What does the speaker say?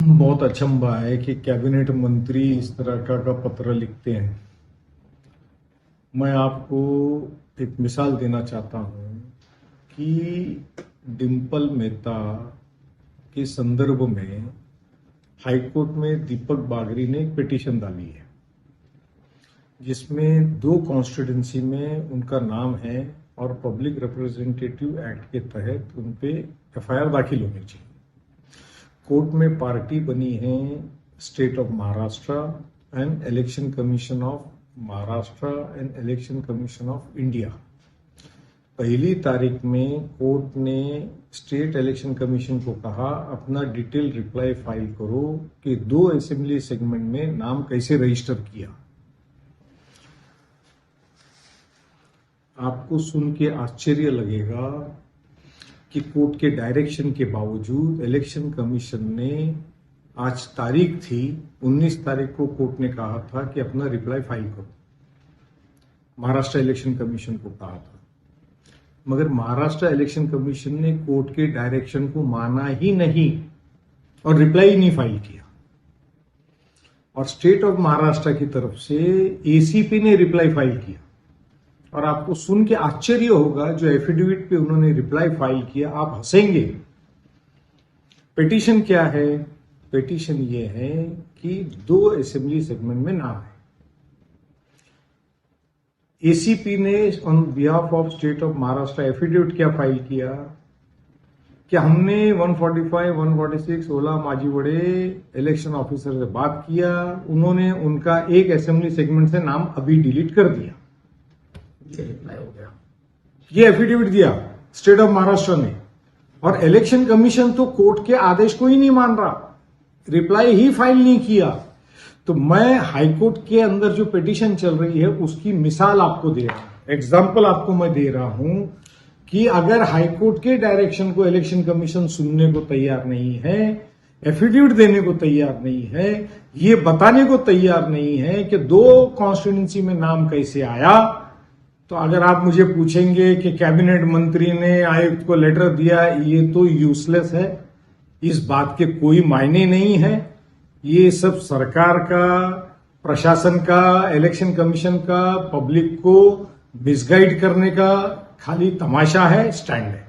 बहुत अचंभा है कि कैबिनेट मंत्री इस तरह का पत्र लिखते हैं। मैं आपको एक मिसाल देना चाहता हूं कि डिंपल मेहता के संदर्भ में हाईकोर्ट में दीपक बागरी ने एक पिटीशन डाली है, जिसमें 2 कॉन्स्टिट्यूंसी में उनका नाम है और पब्लिक रिप्रेजेंटेटिव एक्ट के तहत उन पे एफआईआर दाखिल होनी चाहिए। कोर्ट में पार्टी बनी है state of Maharashtra and election commission of Maharashtra and election commission of India. पहली तारीख में कोर्ट ने स्टेट इलेक्शन कमीशन को कहा अपना डिटेल रिप्लाई फाइल करो कि 2 असेंबली सेगमेंट में नाम कैसे रजिस्टर किया। आपको सुन के आश्चर्य लगेगा कि कोर्ट के डायरेक्शन के बावजूद इलेक्शन कमीशन ने, आज तारीख थी 19 तारीख को कोर्ट ने कहा था कि अपना रिप्लाई फाइल करो। महाराष्ट्र इलेक्शन कमीशन को कहा था, मगर महाराष्ट्र इलेक्शन कमीशन ने कोर्ट के डायरेक्शन को माना ही नहीं और रिप्लाई ही नहीं फाइल किया। और स्टेट ऑफ महाराष्ट्र की तरफ से एसीपी ने रिप्लाई फाइल किया। और आपको सुन के आश्चर्य होगा, जो एफिडेविट पे उन्होंने रिप्लाई फाइल किया, आप हंसेंगे। पिटीशन क्या है? पिटीशन ये है कि 2 असेंबली सेगमेंट में नाम है। एसीपी ने on behalf of state of Maharashtra affidavit क्या फाइल किया कि हमने 145, 146 ओला माजीवड़े इलेक्शन ऑफिसर से बात किया, उन्होंने उनका एक असेंबली सेगमेंट से नाम अभी डिलीट कर दिया। ये रिप्लाई हो गया, ये एफिडेविट दिया स्टेट ऑफ महाराष्ट्र ने। और इलेक्शन कमीशन तो कोर्ट के आदेश को ही नहीं मान रहा, रिप्लाई ही फाइल नहीं किया। तो मैं हाईकोर्ट के अंदर जो पिटीशन चल रही है उसकी मिसाल आपको दे रहा हूं, एग्जाम्पल आपको मैं दे रहा हूं कि अगर हाईकोर्ट के डायरेक्शन को इलेक्शन कमीशन सुनने को तैयार नहीं है, एफिडेविट देने को तैयार नहीं है, ये बताने को तैयार नहीं है कि 2 कॉन्स्टिट्यूंसी में नाम कैसे आया, तो अगर आप मुझे पूछेंगे कि कैबिनेट मंत्री ने आयुक्त को लेटर दिया, ये तो यूजलेस है, इस बात के कोई मायने नहीं है। ये सब सरकार का, प्रशासन का, इलेक्शन कमीशन का पब्लिक को मिसगाइड करने का खाली तमाशा है, स्टैंड है।